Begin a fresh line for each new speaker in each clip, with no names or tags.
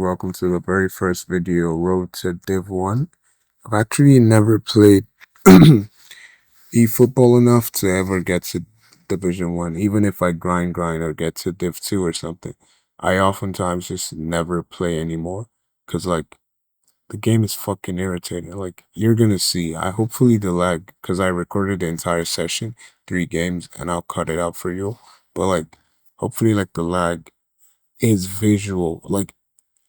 Welcome to the very first video, Road to Div 1. I've actually never played E-Football enough to ever get to Division 1, even if I grind or get to Div 2 or something. I oftentimes just never play anymore, because, the game is fucking irritating. You're gonna see. Hopefully the lag, because I recorded the entire session, 3 games, and I'll cut it out for you. But, hopefully, the lag is visual.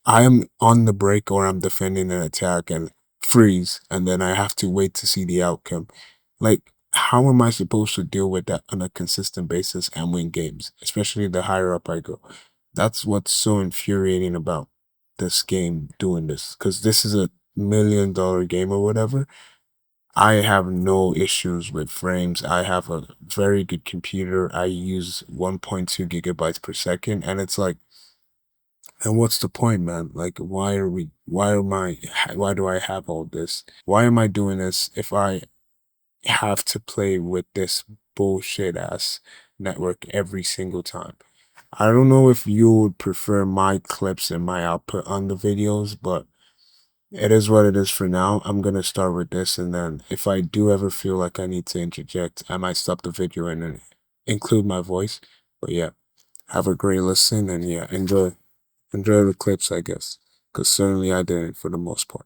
I am on the break or I'm defending an attack and freeze, and then I have to wait to see the outcome. How am I supposed to deal with that on a consistent basis and win games, especially the higher up I go? That's what's so infuriating about this game doing this, because this is a $1 million game or whatever. I have no issues with frames. I have a very good computer. I use 1.2 gigabytes per second, and it's and what's the point, man? Why do I have all this? Why am I doing this if I have to play with this bullshit ass network every single time? I don't know if you would prefer my clips and my output on the videos, but it is what it is for now. I'm gonna start with this, and then if I do ever feel like I need to interject, I might stop the video and then include my voice. But yeah, have a great listen, and yeah, enjoy. Enjoy the clips, I guess, because certainly I didn't for the most part.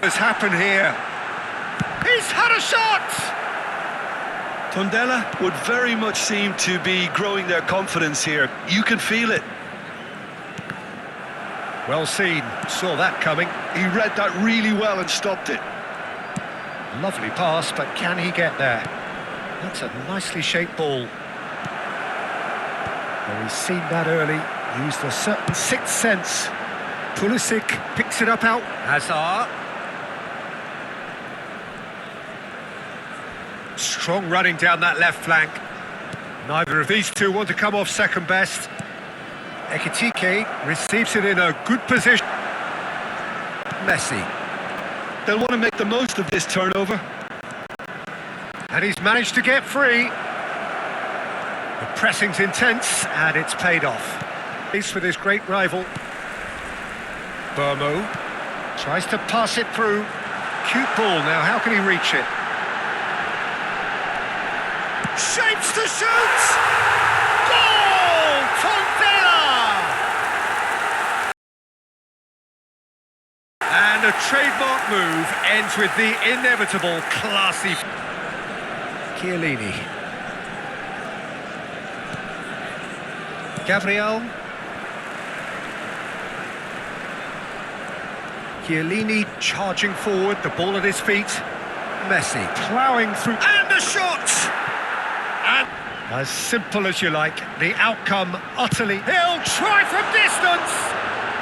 Has happened here. He's had a shot!
Tondela would very much seem to be growing their confidence here. You can feel it.
Well seen, saw that coming.
He read that really well and stopped it.
Lovely pass, but can he get there? That's a nicely shaped ball. Well, he's seen that early, used a certain sixth sense. Pulisic picks it up out. Hazard. Strong running down that left flank. Neither of these two want to come off second best. Ekitike receives it in a good position. Messi.
They'll want to make the most of this turnover.
And he's managed to get free. The pressing's intense, and it's paid off. He's with his great rival. Burmo tries to pass it through. Cute ball now, how can he reach it? Shapes to shoot! Goal! Tondela! And a trademark move ends with the inevitable classy... Chiellini. Gabriel. Chiellini charging forward, the ball at his feet. Messi ploughing through, and the shot! And as simple as you like, the outcome utterly... He'll try from distance!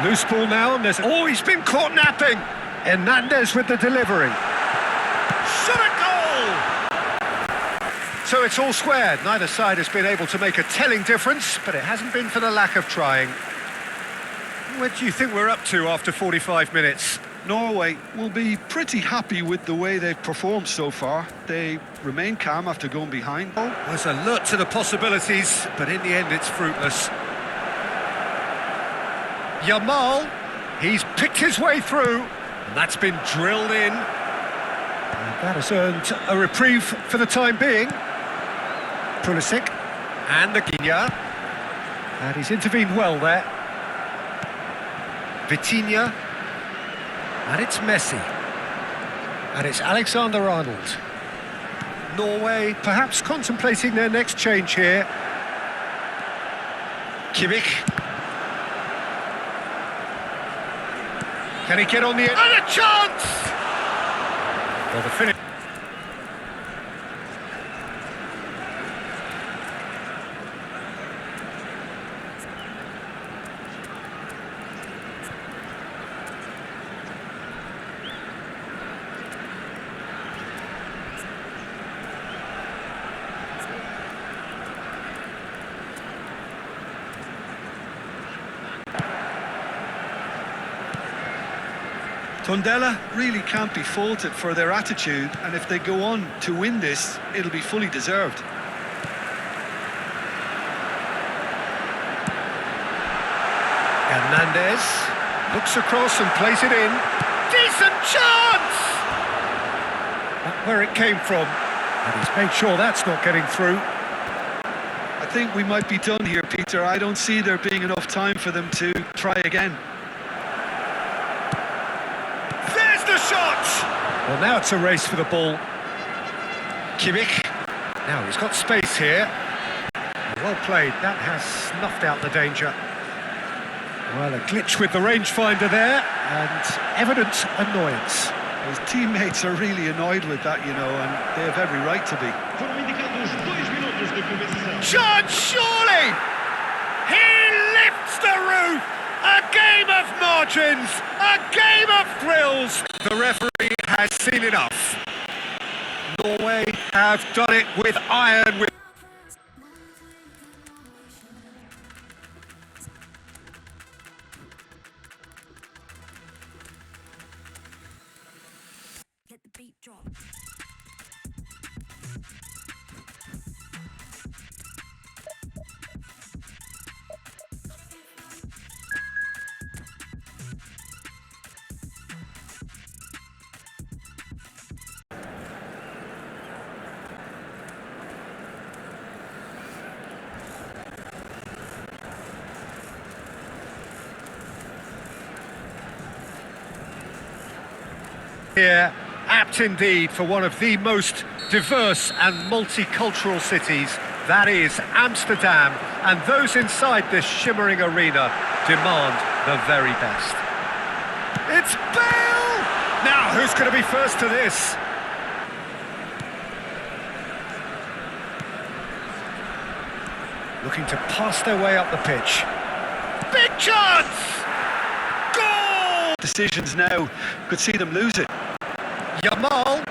Loose ball now, and he's been caught napping. Hernandez with the delivery. Shot a goal! So it's all squared. Neither side has been able to make a telling difference, but it hasn't been for the lack of trying. What do you think we're up to after 45 minutes?
Norway will be pretty happy with the way they've performed so far. They remain calm after going behind.
There's alert to the possibilities, but in the end it's fruitless. Yamal, he's picked his way through, and that's been drilled in. And that has earned a reprieve for the time being. Pulisic, and the Guignard. And he's intervened well there. Vitinha. And it's Messi. And it's Alexander-Arnold. Norway perhaps contemplating their next change here. Kimmich. Can he get on the... And a chance! Well, the finish...
Tondela really can't be faulted for their attitude, and if they go on to win this, it'll be fully deserved.
Hernandez looks across and plays it in. Decent chance! Not where it came from, and he's made sure that's not getting through.
I think we might be done here, Peter. I don't see there being enough time for them to try again.
There's the shot! Well, now it's a race for the ball. Kimmich. Now he's got space here. Well played. That has snuffed out the danger. Well, a glitch with the rangefinder there, and evident annoyance.
His teammates are really annoyed with that, you know, and they have every right to be.
Chance, surely! He lifts the roof! A game of margins! A game of thrills! The referee has seen enough. Norway have done it with iron.
Get the beat drop.
Here, apt indeed for one of the most diverse and multicultural cities, that is Amsterdam, and those inside this shimmering arena demand the very best. It's Bale! Now, who's going to be first to this? Looking to pass their way up the pitch. Big chance! Goal!
Decisions now, could see them lose it.
Yamal,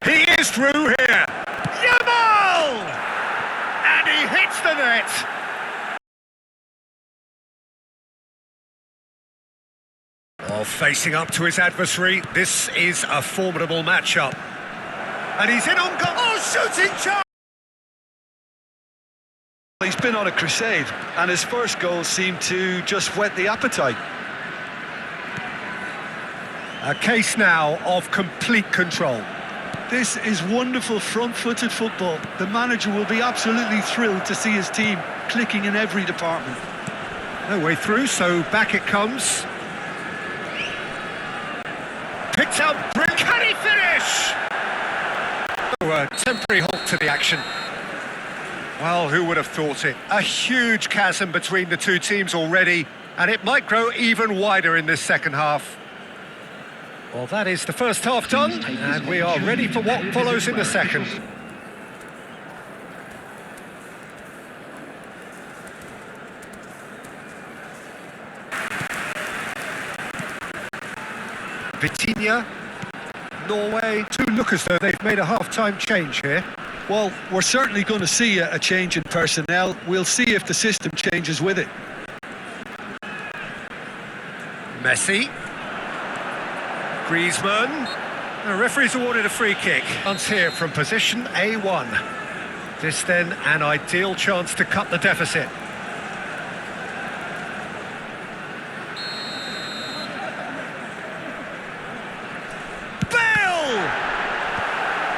he is through here. Yamal! And he hits the net. Oh, facing up to his adversary, this is a formidable matchup. And he's in on goal. Oh, shooting chance!
He's been on a crusade, and his first goal seemed to just whet the appetite.
A case now of complete control.
This is wonderful front-footed football. The manager will be absolutely thrilled to see his team clicking in every department.
No way through, so back it comes. Picked up, can he finish? Oh, a temporary halt to the action. Well, who would have thought it? A huge chasm between the two teams already, and it might grow even wider in this second half. Well, that is the first half done, and we are ready for what follows in the second. Vitinha, Norway, do look as though they've made a half-time change here.
Well, we're certainly going to see a change in personnel. We'll see if the system changes with it.
Messi. Griezmann. The referee's awarded a free kick. Chance here from position A1. This then an ideal chance to cut the deficit. Bale!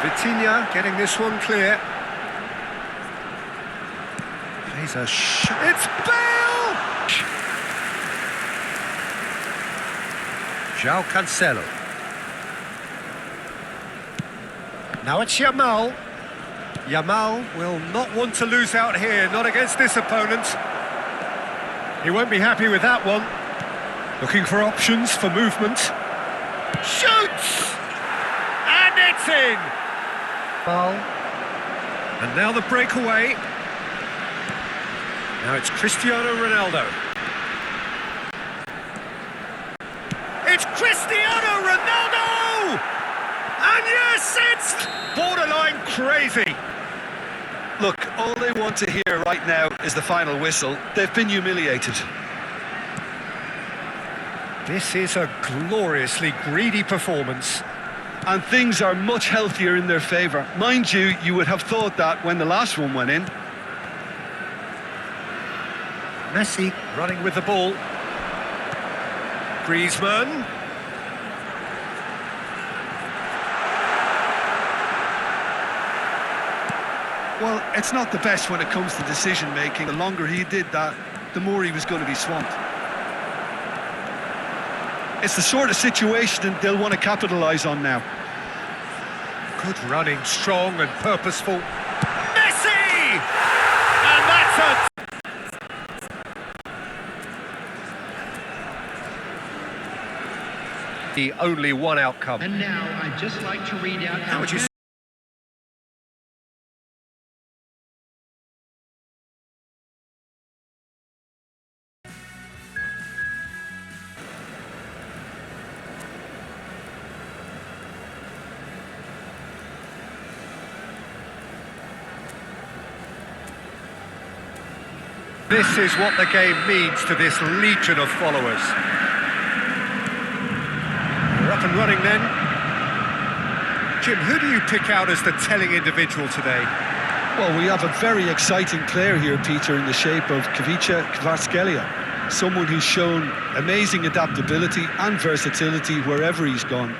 Vitinha getting this one clear. Plays a shot. It's Bale! João Cancelo. Now it's Yamal. Yamal will not want to lose out here, not against this opponent. He won't be happy with that one. Looking for options for movement. Shoots! And it's in! Ball. And now the breakaway. Now it's Cristiano Ronaldo. It's Cristiano Ronaldo! And yes, it's borderline crazy.
Look, all they want to hear right now is the final whistle. They've been humiliated.
This is a gloriously greedy performance.
And things are much healthier in their favour. Mind you, you would have thought that when the last one went in.
Messi running with the ball. Griezmann.
Well, it's not the best when it comes to decision-making. The longer he did that, the more he was going to be swamped. It's the sort of situation they'll want to capitalise on now.
Good running, strong and purposeful. Messi! And that's a... The only one outcome.
And now I'd just like to read out...
How would you... This is what the game means to this legion of followers. We're up and running then. Jim, who do you pick out as the telling individual today?
Well, we have a very exciting player here, Peter, in the shape of Kavica Kvaratskhelia. Someone who's shown amazing adaptability and versatility wherever he's gone.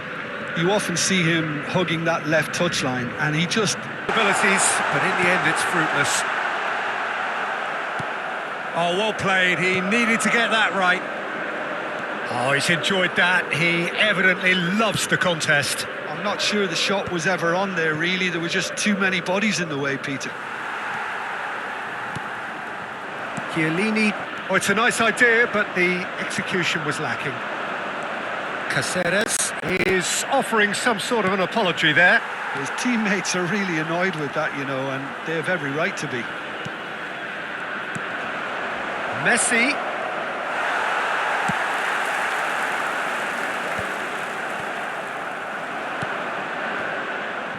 You often see him hugging that left touchline, and he just...
Abilities, but in the end it's fruitless. Oh, well played. He needed to get that right. Oh, he's enjoyed that. He evidently loves the contest.
I'm not sure the shot was ever on there, really. There were just too many bodies in the way, Peter.
Chiellini. Oh, it's a nice idea, but the execution was lacking. Caceres is offering some sort of an apology there.
His teammates are really annoyed with that, you know, and they have every right to be.
Messi.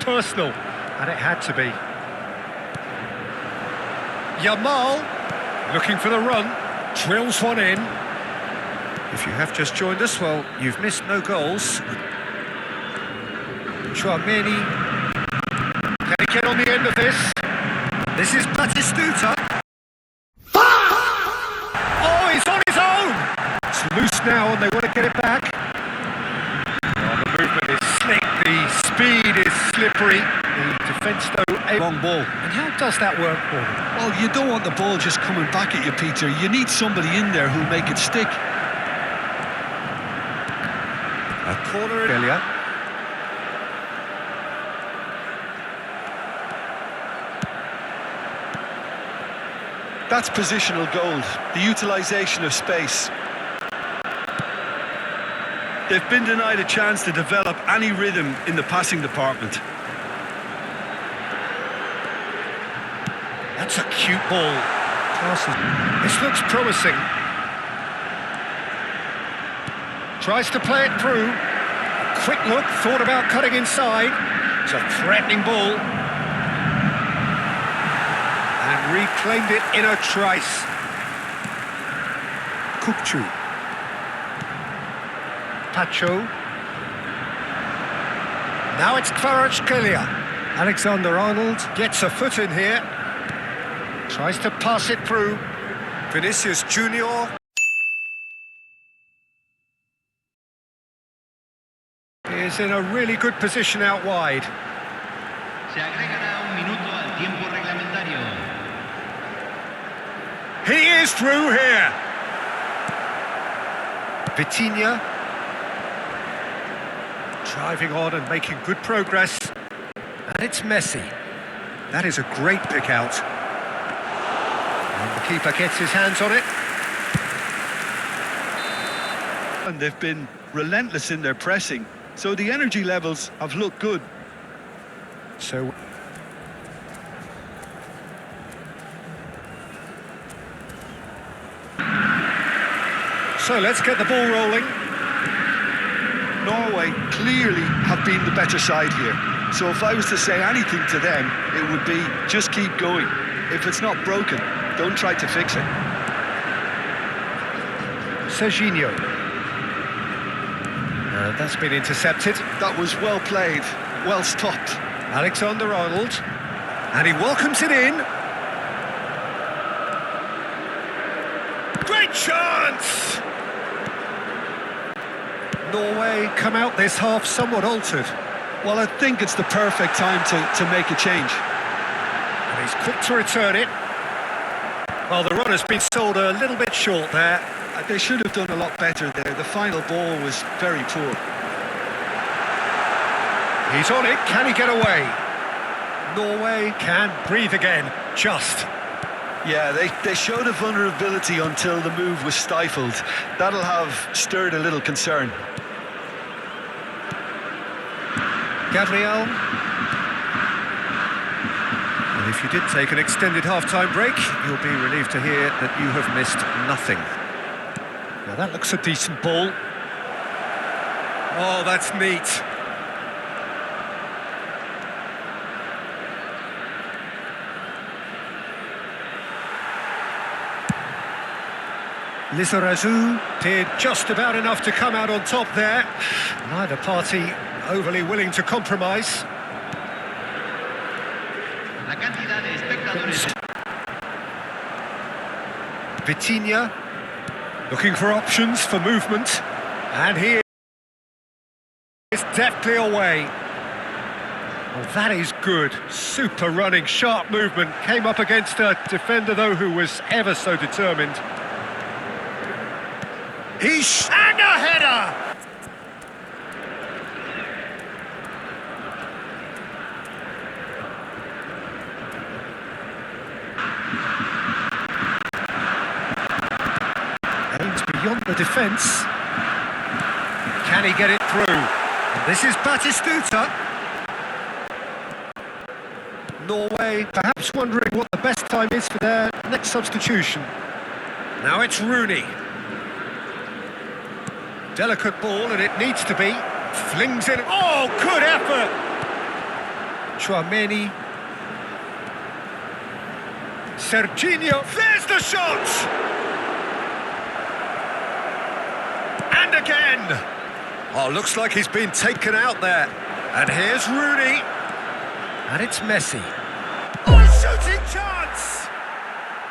Personal, and it had to be. Yamal, looking for the run, drills one in. If you have just joined us, well, you've missed no goals. Chouameni. Can he get on the end of this? This is Batistuta. Oh, he's on his own! It's loose now and they want to get it back. Oh, the movement is slick, the speed is slippery. The defence, though, a long ball. And how does that work, Paul?
Well, you don't want the ball just coming back at you, Peter. You need somebody in there who'll make it stick.
A corner earlier.
That's positional gold, the utilisation of space. They've been denied a chance to develop any rhythm in the passing department.
That's a cute ball. This looks promising. Tries to play it through. A quick look, thought about cutting inside. It's a threatening ball. And reclaimed it in a trice. Kukcu. Pacho. Now it's Kvaratskhelia. Alexander-Arnold gets a foot in here. Tries to pass it through. Vinicius Junior. Is in a really good position out wide.
Se agregará un minuto al tiempo reglamentario.
He is through here. Vitinha. Driving on and making good progress. And it's Messi. That is a great pick out. And the keeper gets his hands on it.
And they've been relentless in their pressing. So the energy levels have looked good.
So let's get the ball rolling.
Norway clearly have been the better side here. So if I was to say anything to them, it would be just keep going. If it's not broken, don't try to fix it.
Serginho. That's been intercepted.
That was well played, well stopped.
Alexander-Arnold. And he welcomes it in. Great chance! Norway come out this half somewhat altered.
Well, I think it's the perfect time to make a change.
And he's quick to return it. Well, the run has been sold a little bit short there.
They should have done a lot better there. The final ball was very poor.
He's on it. Can he get away? Norway can breathe again. Just.
Yeah, they showed a vulnerability until the move was stifled. That'll have stirred a little concern.
Gabriel. And if you did take an extended half-time break, you'll be relieved to hear that you have missed nothing. Now that looks a decent ball. Oh, that's neat. Lizarazu did just about enough to come out on top there. Neither party overly willing to compromise.
La cantidad de espectadores.
Vitinha looking for options for movement. And he is deftly away. Well, that is good. Super running, sharp movement. Came up against a defender, though, who was ever so determined. And a header! Aims beyond the defence. Can he get it through? And this is Batistuta. Norway perhaps wondering what the best time is for their next substitution. Now it's Rooney. Delicate ball, and it needs to be. Flings in. Oh, good effort! Chouameni. Serginho. There's the shot! And again! Oh, looks like he's been taken out there. And here's Rooney. And it's Messi. Oh, shooting chance!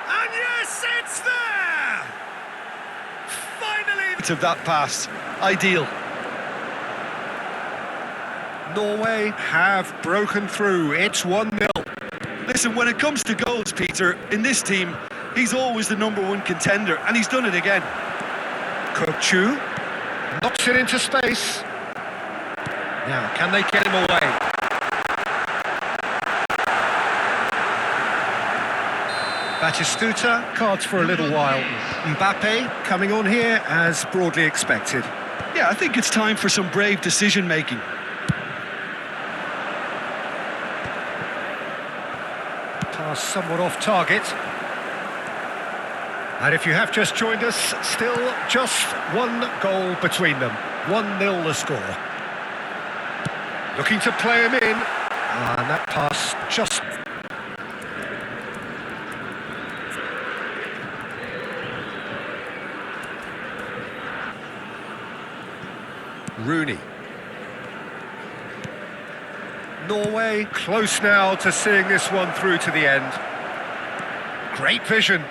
And yes, it's there! Finally!
Of that pass, ideal.
Norway have broken through. It's 1-0.
Listen, when it comes to goals, Peter, in this team, he's always the #1 contender, and he's done it again.
Kokchu knocks it into space. Now, can they get him away? Batistuta, cards for a little while. Mbappe coming on here as broadly expected.
Yeah, I think it's time for some brave decision-making.
Pass somewhat off target. And if you have just joined us, still just one goal between them. 1-0 the score. Looking to play him in. And that pass just... Rooney. Norway close now to seeing this one through to the end. Great vision.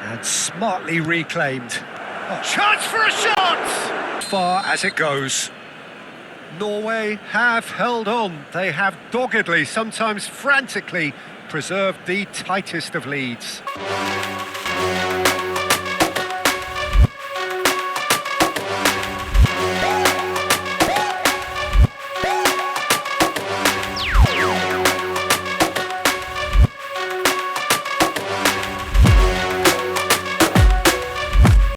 And smartly reclaimed. Oh, chance for a shot! As far as it goes. Norway have held on. They have doggedly, sometimes frantically, preserved the tightest of leads.